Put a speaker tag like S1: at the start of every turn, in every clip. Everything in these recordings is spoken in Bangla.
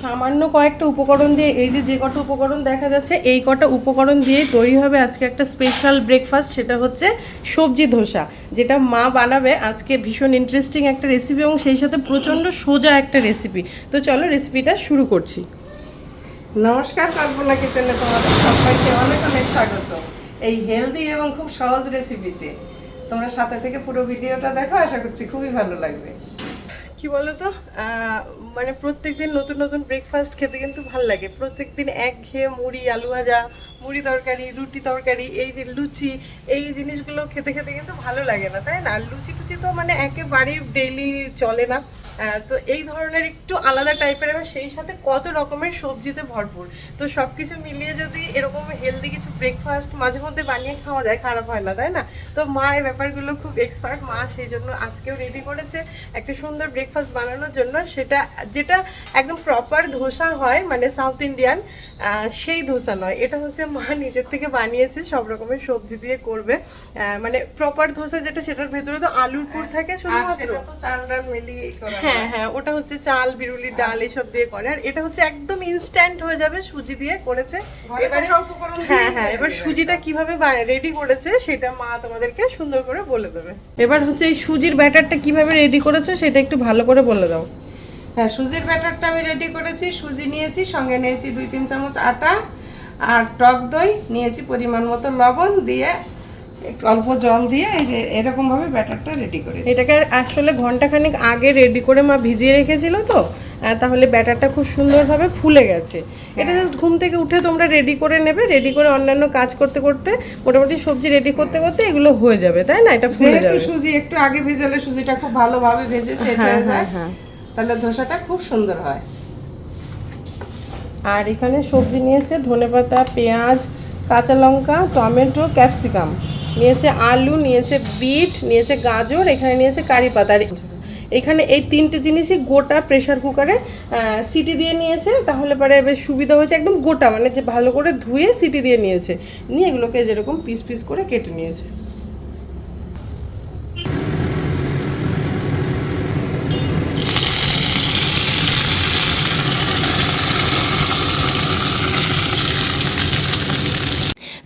S1: সামান্য কয়েকটা উপকরণ দিয়ে এই যে কটা উপকরণ দেখা যাচ্ছে এই কটা উপকরণ দিয়েই তৈরি হবে আজকে একটা স্পেশাল ব্রেকফাস্ট। সেটা হচ্ছে সবজি ধোসা, যেটা মা বানাবে আজকে। ভীষণ ইন্টারেস্টিং একটা রেসিপি এবং সেই সাথে প্রচণ্ড সোজা একটা রেসিপি। তো চলো রেসিপিটা শুরু করছি। নমস্কার, কল্পনা কিচেনে তোমাদের সবাইকে অনেক অনেক স্বাগত এই হেলদি এবং খুব সহজ রেসিপিতে। তোমরা সাথে থেকে পুরো ভিডিওটা দেখো, আশা করছি খুবই ভালো লাগবে। কি বলো তো, মানে প্রত্যেকদিন নতুন নতুন ব্রেকফাস্ট খেতে কিন্তু ভালো লাগে। প্রত্যেকদিন একঘেয়ে মুড়ি, আলু ভাজা, মুড়ি তরকারি, রুটি তরকারি, এই যে লুচি, এই জিনিসগুলো খেতে খেতে কিন্তু ভালো লাগে না, তাই না? লুচি টুচি তো মানে একেবারেই ডেইলি চলে না। তো এই ধরনের একটু আলাদা টাইপের এবং সেই সাথে কত রকমের সবজিতে ভরপুর। তো সব কিছু মিলিয়ে যদি এরকম হেলদি কিছু ব্রেকফাস্ট মাঝে মধ্যে বানিয়ে খাওয়া যায়, খারাপ হয় না, তাই না? তো মা এই ব্যাপারগুলো খুব এক্সপার্ট। মা সেই জন্য আজকেও রেডি করেছে একটা সুন্দর ব্রেকফাস্ট বানানোর জন্য, সেটা যেটা একদম প্রপার ধোসা হয়, মানে সাউথ ইন্ডিয়ান সেই ধোসা নয়। এটা হচ্ছে মা নিজের থেকে বানিয়েছে, সব রকমের সবজি দিয়ে করবে। মানে প্রপার ধোসা যেটা, সেটার ভেতরে তো আলুর পুর থাকে শুধুমাত্র, চাল ডাল মিলিয়ে। হ্যাঁ হ্যাঁ, ওটা হচ্ছে চাল, বিরুলির ডাল এসব দিয়ে করে। আর এটা হচ্ছে একদম ইনস্ট্যান্ট হয়ে যাবে, সুজি দিয়ে করেছে। হ্যাঁ হ্যাঁ, এবার সুজিটা কিভাবে রেডি করেছে সেটা মা তোমাদেরকে সুন্দর করে বলে দেবে। এবার হচ্ছে এই সুজির ব্যাটারটা কিভাবে রেডি করেছো সেটা একটু ভালো করে বলে দাও।
S2: হ্যাঁ, সুজির ব্যাটারটা আমি রেডি করেছি। সুজি নিয়েছি, সঙ্গে নিয়েছি 2-3 চামচ আটা, আর টক দই নিয়েছি, পরিমাণ মতো লবণ দিয়ে একটু অল্প জল দিয়ে এই যে এরকম ভাবে ব্যাটারটা রেডি করেছি।
S1: এটাকে আসলে ঘন্টাখানেক আগে রেডি করে মা ভিজিয়ে রেখেছিল, তো তাহলে ব্যাটারটা খুব সুন্দরভাবে ফুলে গেছে। এটা জাস্ট ঘুম থেকে উঠে তোমরা রেডি করে নেবে। রেডি করে অন্যান্য কাজ করতে করতে, মোটামুটি সবজি রেডি করতে করতে এগুলো হয়ে যাবে, তাই না? এটা ফুলে যাবে।
S2: সুজি একটু আগে ভেজালে সুজিটা খুব ভালোভাবে ভেজে সেট হয়ে যায়, তাহলে ধোসাটা খুব সুন্দর হয়।
S1: আর এখানে সবজি নিয়েছে ধনেপাতা, পেঁয়াজ, কাঁচা লঙ্কা, টমেটো, ক্যাপসিকাম নিয়েছে, আলু নিয়েছে, বিট নিয়েছে, গাজর, এখানে নিয়েছে কারি পাতা। আর এখানে এই তিনটে জিনিসই গোটা প্রেশার কুকারে সিটি দিয়ে নিয়েছে, তাহলে পরে বেশ সুবিধা হয়েছে। একদম গোটা, মানে যে ভালো করে ধুয়ে সিটি দিয়ে নিয়েছে, নিয়ে এগুলোকে যেরকম পিস পিস করে কেটে নিয়েছে।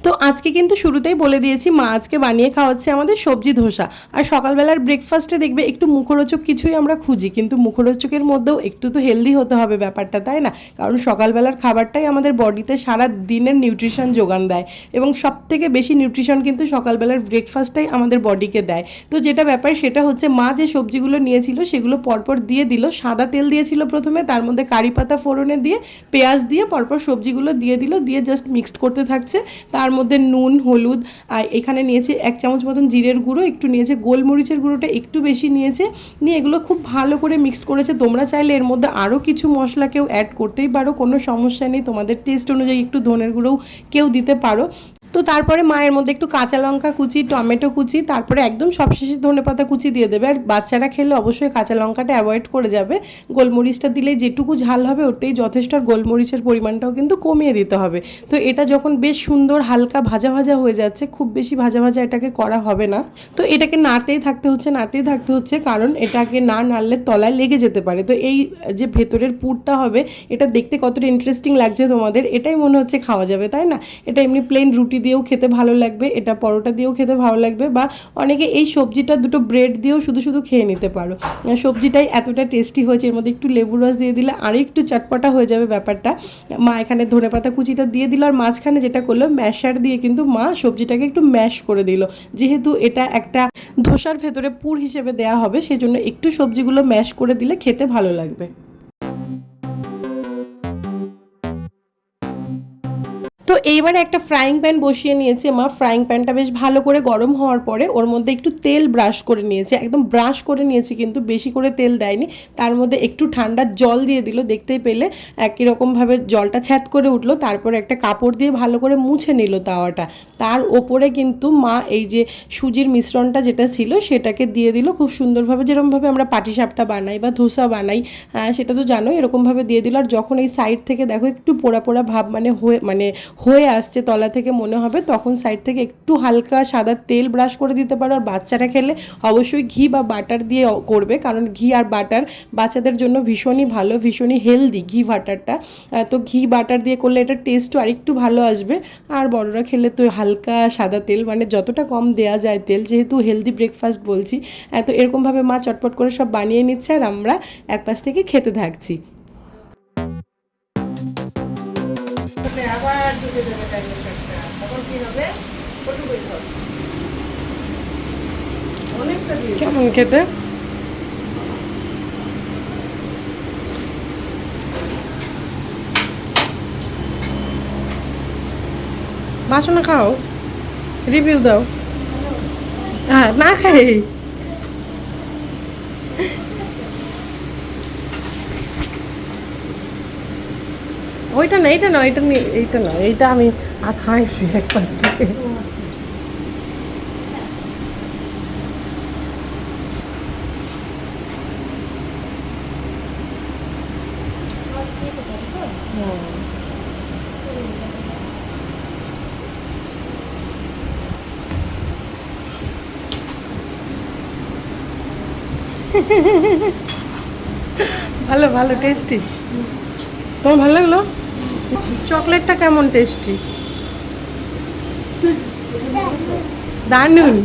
S1: তো আজকে কিন্তু শুরুতেই বলে দিয়েছি মা আজকে বানিয়ে খাওয়াচ্ছে আমাদের সবজি ধোসা। আর সকালবেলার ব্রেকফাস্টে দেখবে একটু মুখরোচক কিছুই আমরা খুঁজি, কিন্তু মুখরোচকের মধ্যেও একটু তো হেলদি হতে হবে ব্যাপারটা, তাই না? কারণ সকালবেলার খাবারটাই আমাদের বডিতে সারা দিনের নিউট্রিশন যোগান দেয়, এবং সব থেকে বেশি নিউট্রিশন কিন্তু সকালবেলার ব্রেকফাস্টটাই আমাদের বডিকে দেয়। তো যেটা ব্যাপার সেটা হচ্ছে মা যে সবজিগুলো নিয়েছিল সেগুলো পরপর দিয়ে দিল। সাদা তেল দিয়েছিল প্রথমে, তার মধ্যে কারি পাতা ফোড়নে দিয়ে পেঁয়াজ দিয়ে পরপর সবজিগুলো দিয়ে দিল, দিয়ে জাস্ট মিক্সড করতে থাকছে। তার মধ্যে নুন, হলুদ, আর এখানে নিয়েছে 1 চামচ মতন জিরের গুঁড়ো, একটু নিয়েছে গোলমরিচের গুঁড়োটা একটু বেশি নিয়েছে, নিয়ে এগুলো খুব ভালো করে মিক্সড করেছে। তোমরা চাইলে এর মধ্যে আরও কিছু মশলা কেউ অ্যাড করতেই পারো, কোনো সমস্যা নেই। তোমাদের টেস্ট অনুযায়ী একটু ধনের গুঁড়োও কেউ দিতে পারো। তো তারপরে মায়ের মধ্যে একটু কাঁচা লঙ্কা কুচি, টমেটো কুচি, তারপরে একদম সবশেষে ধনেপাতা কুচি দিয়ে দেবে। আর বাচ্চারা খেলে অবশ্যই কাঁচা লঙ্কাটা অ্যাভয়েড করে যাবে। গোলমরিচটা দিলে যেটুকু ঝাল হবে ওতেই যথেষ্ট, আর গোলমরিচের পরিমাণটাও কিন্তু কমিয়ে দিতে হবে। তো এটা যখন বেশ সুন্দর হালকা ভাজা ভাজা হয়ে যাচ্ছে, খুব বেশি ভাজা ভাজা এটাকে করা হবে না। তো এটাকে নাড়তেই থাকতে হচ্ছে, কারণ এটাকে না নাড়লে তলায় লেগে যেতে পারে। তো এই যে ভেতরের পুরটা হবে, এটা দেখতে কতটা ইন্টারেস্টিং লাগছে তোমাদের, এটাই মনে হচ্ছে খাওয়া যাবে, তাই না? এটা এমনি প্লেন রুটি দিয়েও খেতে ভালো লাগবে, এটা পরোটা দিয়েও খেতে ভালো লাগবে, বা অনেকে এই সবজিটা দুটো ব্রেড দিয়েও শুধু শুধু খেয়ে নিতে পারো। সবজিটাই এতটা টেস্টি হয়েছে, এর মধ্যে একটু লেবুর রস দিয়ে দিলে আরও একটু চটপটা হয়ে যাবে ব্যাপারটা। মা এখানে ধনেপাতা কুচিটা দিয়ে দিল, আর মাঝখানে যেটা করলো ম্যাশার দিয়ে কিন্তু মা সবজিটাকে একটু ম্যাশ করে দিল। যেহেতু এটা একটা ধোসার ভেতরে পুর হিসেবে দেওয়া হবে, সেজন্য একটু সবজিগুলো ম্যাশ করে দিলে খেতে ভালো লাগবে। তো এইবারে একটা ফ্রাইং প্যান বসিয়ে নিয়েছে মা। ফ্রাইং প্যানটা বেশ ভালো করে গরম হওয়ার পরে ওর মধ্যে একটু তেল ব্রাশ করে নিয়েছে, একদম ব্রাশ করে নিয়েছে, কিন্তু বেশি করে তেল দেয়নি। তার মধ্যে একটু ঠান্ডা জল দিয়ে দিল, দেখতেই পেলে একই রকমভাবে জলটা ছ্যাঁত করে উঠলো। তারপরে একটা কাপড় দিয়ে ভালো করে মুছে নিল তাওয়াটা। তার ওপরে কিন্তু মা এই যে সুজির মিশ্রণটা যেটা ছিল সেটাকে দিয়ে দিল খুব সুন্দরভাবে, যেরকমভাবে আমরা পাটিসাপটা বানাই বা ধোসা বানাই, সেটা তো জানো, এরকমভাবে দিয়ে দিল। আর যখন এই সাইড থেকে দেখো একটু পোড়া পোড়া ভাব মানে হয়ে আসছে তলা থেকে মনে হবে, তখন সাইড থেকে একটু হালকা সাদা তেল ব্রাশ করে দিতে পারো। আর বাচ্চারা খেলে অবশ্যই ঘি বা বাটার দিয়ে করবে, কারণ ঘি আর বাটার বাচ্চাদের জন্য ভীষণই ভালো, ভীষণই হেলদি ঘি বাটারটা। তো ঘি বাটার দিয়ে করলে এটা টেস্টও আরেকটু ভালো আসবে। আর বড়রা খেলে তো হালকা সাদা তেল, মানে যতটা কম দেওয়া যায় তেল, যেহেতু হেলদি ব্রেকফাস্ট বলছি। তো এরকমভাবে মা চটপট করে সব বানিয়ে নিচ্ছে আর আমরা এক পাশ থেকে খেতে থাকছি।
S2: আবার ঢুকে যাবে ডাইনোসরটা, তখন কি হবে? কটু হয়ে যাবে। অনেকটা দিয়ে
S1: কেমন খেতে? বাসনা খাও, রিভিউ দাও। হ্যাঁ, না খাই। ওইটা না, এইটা না, এইটা এইটা না, এইটা আমি খাইছি এক পাশ থেকে। ভালো ভালো, টেস্টি। তোমার ভালো লাগলো? চকলেটটা কেমন টেস্টি? দারুন।